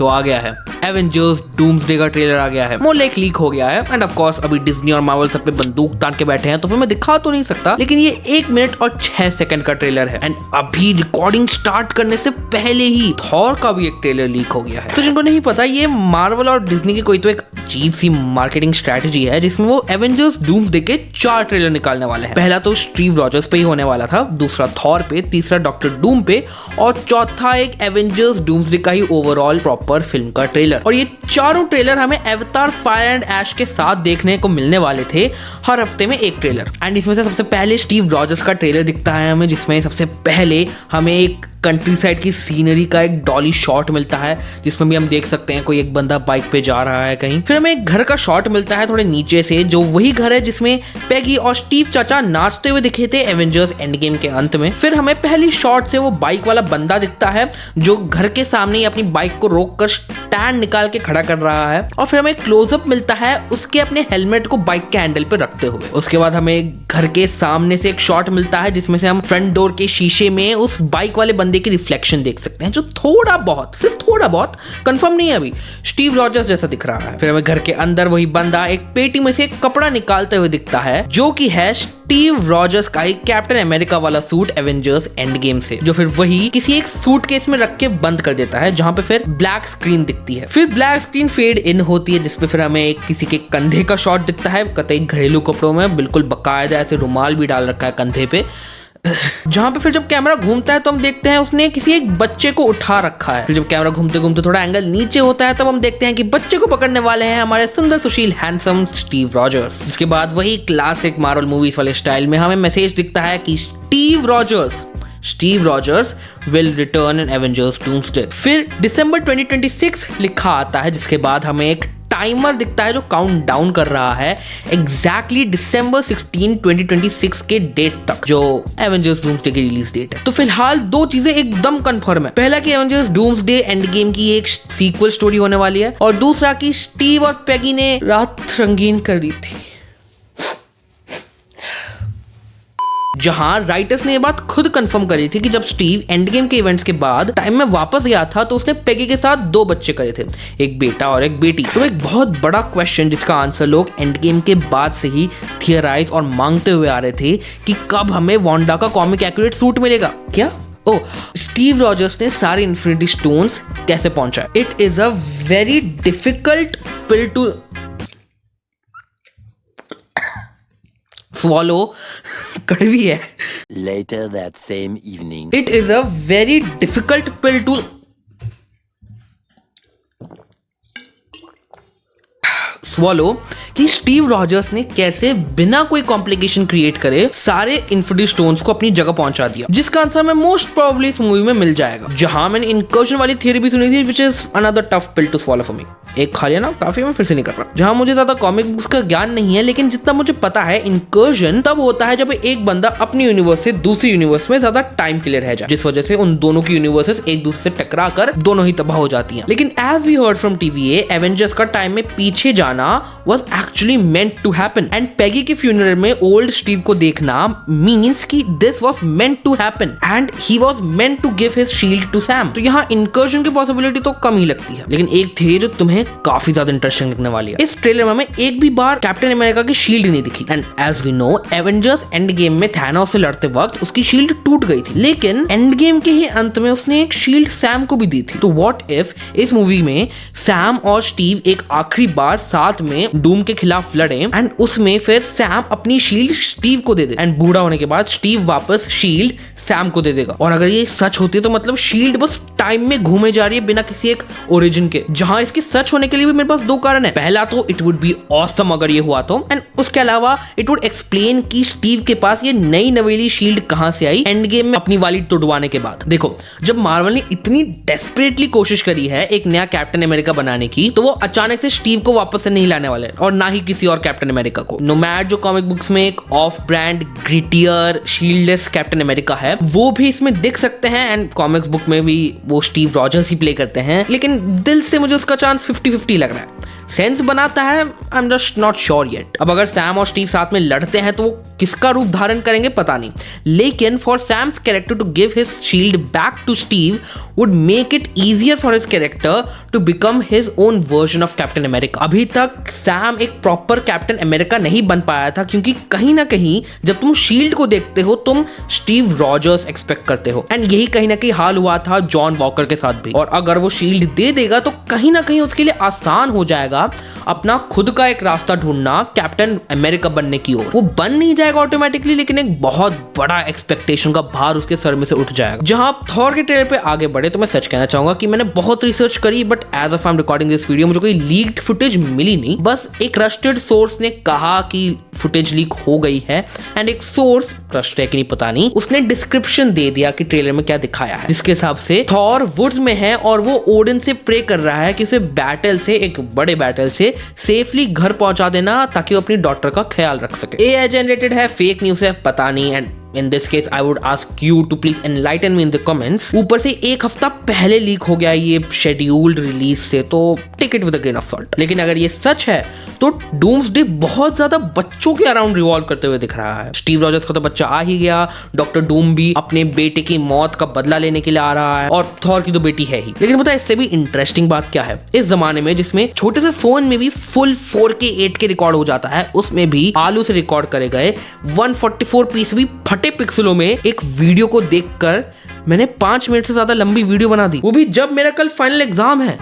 तो आ गया है एवेंजर्स डूम्सडे का ट्रेलर आ गया है, मोर लाइक लीक हो गया है। एंड ऑफ कोर्स अभी डिज्नी और मार्वल सब पे बंदूक तान के बैठे हैं, तो फिर मैं दिखा तो नहीं सकता, लेकिन ये 1 मिनट और 6 सेकंड का ट्रेलर है। एंड अभी रिकॉर्डिंग स्टार्ट करने से पहले ही थॉर का भी एक ट्रेलर लीक हो गया है। तो जिनको नहीं पता, ये मार्वल और डिज्नी की कोई तो एक अजीब सी मार्केटिंग स्ट्रेटेजी है, जिसमें वो एवेंजर्स डूम्सडे के 4 ट्रेलर निकालने वाले हैं। पहला तो स्टीव रॉजर्स पे ही होने वाला था, दूसरा थॉर पे, तीसरा डॉक्टर डूम पे, और चौथा एक एवेंजर्स डूम्सडे का ही ओवरऑल प्रॉपर फिल्म का ट्रेलर। और ये चारों ट्रेलर हमें एवतार फायर एंड ऐश के साथ देखने को मिलने वाले थे, हर हफ्ते में एक ट्रेलर। एंड इसमें से सबसे पहले स्टीव रॉजर्स का ट्रेलर दिखता है हमें, जिसमें सबसे पहले हमें एक कंट्री साइड की सीनरी का एक डॉली शॉट मिलता है, जिसमें भी हम देख सकते हैं कोई एक बंदा बाइक पे जा रहा है कहीं। फिर हमें एक घर का शॉट मिलता है थोड़े नीचे से, जो वही घर है जिसमें पेगी और स्टीव चाचा नाचते हुए दिखे थे एवेंजर्स एंड गेम के अंत में। फिर हमें पहली शॉट से वो बाइक वाला बंदा दिखता है, जो घर के सामने ही अपनी बाइक को रोककर स्टैंड निकाल के खड़ा कर रहा है। और फिर हमें क्लोजअप मिलता है उसके अपने हेलमेट को बाइक के हैंडल पे रखते हुए। उसके बाद हमें घर के सामने से एक शॉट मिलता है, जिसमें से हम फ्रंट डोर के शीशे में उस बाइक वाले बंदे की रिफ्लेक्शन देख सकते हैं, जो थोड़ा बहुत, सिर्फ थोड़ा बहुत, कंफर्म नहीं है अभी, स्टीव रॉजर्स जैसा दिख रहा है। फिर हमें घर के अंदर वही बंदा एक पेटी में से एक कपड़ा निकालते हुए दिखता है, जो कि है स्टीव रॉजर्स का एक कैप्टन अमेरिका वाला सूट एवेंजर्स एंड गेम से, जो फिर वही किसी एक सूटकेस में रख के बंद कर देता है, जहां पे फिर ब्लैक स्क्रीन दिखती है। फिर ब्लैक स्क्रीन फेड इन होती है, जिसपे फिर हमें एक किसी के कंधे का शॉट दिखता है, कतई घरेलू कपड़ों में, बिल्कुल बकायदा ऐसे रुमाल भी डाल रखा है कंधे पे, जहां पे फिर जब कैमरा घूमता है तो हम देखते हैं उसने किसी एक बच्चे को उठा रखा है। फिर जब कैमरा घूमते घूमते थोड़ा एंगल नीचे होता है, तब हम देखते हैं कि बच्चे को पकड़ने वाले हैं हमारे सुंदर सुशील हैंडसम स्टीव रॉजर्स। इसके बाद वही क्लासिक मार्वल मूवीज वाले स्टाइल में हमें मैसेज दिखता है कि Steve Rogers will return in Avengers doomsday. फिर दिसंबर 2026 लिखा आता है, जिसके बाद हमें एक टाइमर दिखता है जो काउंट डाउन कर रहा है एग्जैक्टली दिसंबर 16, 2026 के डेट तक, जो एवेंजर्स डूम्सडे की रिलीज डेट है। तो फिलहाल 2 चीजें एकदम कंफर्म है, पहला कि एवेंजर्स डूम्सडे एंड गेम की एक सीक्वल स्टोरी होने वाली है, और दूसरा कि स्टीव और पेगी ने रात रंगीन कर दी थी, जहां राइटर्स ने ये बात खुद कंफर्म करी थी कि जब स्टीव एंड गेम के इवेंट्स के बाद टाइम में वापस गया था, तो उसने पेगी के साथ 2 बच्चे करे थे, एक बेटा और एक बेटी। तो एक बहुत बड़ा क्वेश्चन जिसका आंसर लोग एंड गेम के बाद से ही थियराइज और मांगते हुए आ रहे थे कि कब हमें वांडा का कॉमिक एक्यूरेट सूट मिलेगा। क्या स्टीव रॉजर्स ने सारे इन्फिनिटी स्टोन्स कैसे पहुंचाए? It is a very difficult pill to swallow, कड़वी है। Later that same evening. It is a very difficult pill to swallow कि स्टीव रॉजर्स ने कैसे बिना कोई कॉम्प्लिकेशन क्रिएट करे सारे इन्फिनिटी स्टोन्स को अपनी जगह पहुंचा दिया, जिसका आंसर हमें मोस्ट प्रोबेबली इस मूवी में मिल जाएगा। जहां मैंने इनकर्जन वाली थियरी भी सुनी थी, which is another tough pill to swallow for me. एक खा लिया ना काफी, मैं फिर से नहीं कर रहा। जहां मुझे ज्यादा कॉमिक बुक्स का ज्ञान नहीं है, लेकिन जितना मुझे पता है, इनकर्जन तब होता है जब एक बंदा अपनी यूनिवर्स से दूसरी यूनिवर्स में ज्यादा टाइम के लिए रह जाए, जिस वजह से उन दोनों की यूनिवर्सेस एक दूसरे से टकरा कर दोनों ही तबाह हो जाती हैं। लेकिन as we heard from TVA, Avengers का टाइम में पीछे जाना was actually meant to happen, and Peggy के फ्यूनरल में ओल्ड स्टीव को देखना मींस कि this was meant to happen and he was meant to give his shield to Sam. तो यहाँ इनकर्जन की पॉसिबिलिटी तो कम ही लगती है, लेकिन एक थी जो तुम्हें काफी ज्यादा इंटरेस्टिंग लगने वाली है। इस ट्रेलर में हमें एक भी बार कैप्टन अमेरिका की शील्ड नहीं दिखी, and as we know Avengers endgame में थैनोस से लड़ते वक्त उसकी शील्ड टूट गई थी, लेकिन एंड गेम के ही अंत में उसने एक शील्ड सैम को भी दी थी। तो व्हाट इफ इस मूवी में सैम और स्टीव एक आखिरी बार साथ में डूम के खिलाफ लड़े, एंड उसमें फिर सैम अपनी शील्ड स्टीव को दे दे, एंड बूढ़ा होने के बाद स्टीव वापस शील्ड सैम को दे देगा। और अगर ये सच होती है तो मतलब शील्ड बस टाइम में घूमे जा रही है बिना किसी एक ओरिजिन के। जहां इसके सच होने के लिए भी मेरे पास 2 कारण है। पहला तो इट वुड बी ऑसम अगर ये हुआ तो, एंड उसके अलावा इट वुड एक्सप्लेन कि स्टीव के पास ये नई नवेली शील्ड कहां से आई एंड गेम में अपनी वाली तुड़वाने के बाद। देखो, जब मार्वल ने इतनी डेस्परेटली कोशिश करी है एक नया कैप्टन अमेरिका बनाने की, तो वो अचानक से स्टीव को वापस से नहीं लाने वाले, और ना ही किसी और कैप्टन अमेरिका को। नोमैड जो कॉमिक बुक्स में एक ऑफ ब्रांड ग्रिटियर शील्डलेस कैप्टन अमेरिका है, वो भी इसमें दिख सकते हैं, एंड कॉमिक्स बुक में भी वो स्टीव रॉजर्स ही प्ले करते हैं, लेकिन दिल से मुझे उसका चांस 50-50 लग रहा है। सेंस बनाता है, I am just not sure yet. अब अगर सैम और स्टीव साथ में लड़ते हैं तो वो किसका रूप धारण करेंगे पता नहीं, लेकिन for Sam's character to give his shield back to Steve would make it easier for his character to become his own version of Captain America. अभी तक सैम एक प्रॉपर कैप्टन अमेरिका नहीं बन पाया था, क्योंकि कहीं ना कहीं जब तुम शील्ड को देखते हो तुम स्टीव रॉजर्स एक्सपेक्ट करते हो, एंड यही कहीं ना कहीं हाल हुआ था जॉन वॉकर के साथ भी। और अगर वो शील्ड दे देगा तो कहीं ना कहीं उसके लिए आसान हो जाएगा अपना खुद का एक रास्ता ढूंढना कैप्टन अमेरिका बनने की ओर। वो बन नहीं जाएगा ऑटोमेटिकली, लेकिन एक बहुत बड़ा एक्सपेक्टेशन का भार उसके सर में से उठ जाएगा। जहां आप थॉर के ट्रेलर पे आगे बढ़े तो मैं सच कहना चाहूंगा कि मैंने बहुत रिसर्च करी, but as of I am recording this video मुझे कोई लीक्ड फुटेज मिली नहीं। बस एक ट्रस्टेड सोर्स ने कहा कि फुटेज लीक हो गई है, एंड एक सोर्स ट्रस्ट है कि नहीं पता नहीं, उसने डिस्क्रिप्शन दे दिया कि ट्रेलर में क्या दिखाया है, जिसके हिसाब से थॉर वुड्स में है और वो ओडिन से प्रे कर रहा है कि उसे बैटल से, एक बड़े बैटल से सेफली घर पहुंचा देना ताकि वो अपनी डॉटर का ख्याल रख सके। एआई जनरेटेड है, फेक न्यूज़ है, पता नहीं, and in this case I would ask you to please enlighten me in the comments। ऊपर से एक हफ्ता पहले लीक हो गया ये शेड्यूल्ड रिलीज से, तो take it with a grain of salt. लेकिन अगर ये सच है तो डूम्सडे बहुत ज्यादा बच्चों के अराउंड रिवॉल्व करते हुए दिख रहा है। स्टीव रॉजर्स का तो बच्चा आ ही गया, डॉक्टर डूम भी अपने बेटे की मौत का बदला लेने के लिए आ रहा है, और थॉर की तो बेटी है ही। लेकिन पता है इससे भी इंटरेस्टिंग बात क्या है, इस जमाने में जिसमें छोटे से फोन में भी फुल 4K 8K रिकॉर्ड हो जाता है, उसमें भी आलू से रिकॉर्ड करे गए 144 पीस भी फटे पिक्सलों में एक वीडियो को देखकर मैंने 5 मिनट से ज्यादा लंबी वीडियो बना दी, वो भी जब मेरा कल फाइनल एग्जाम है।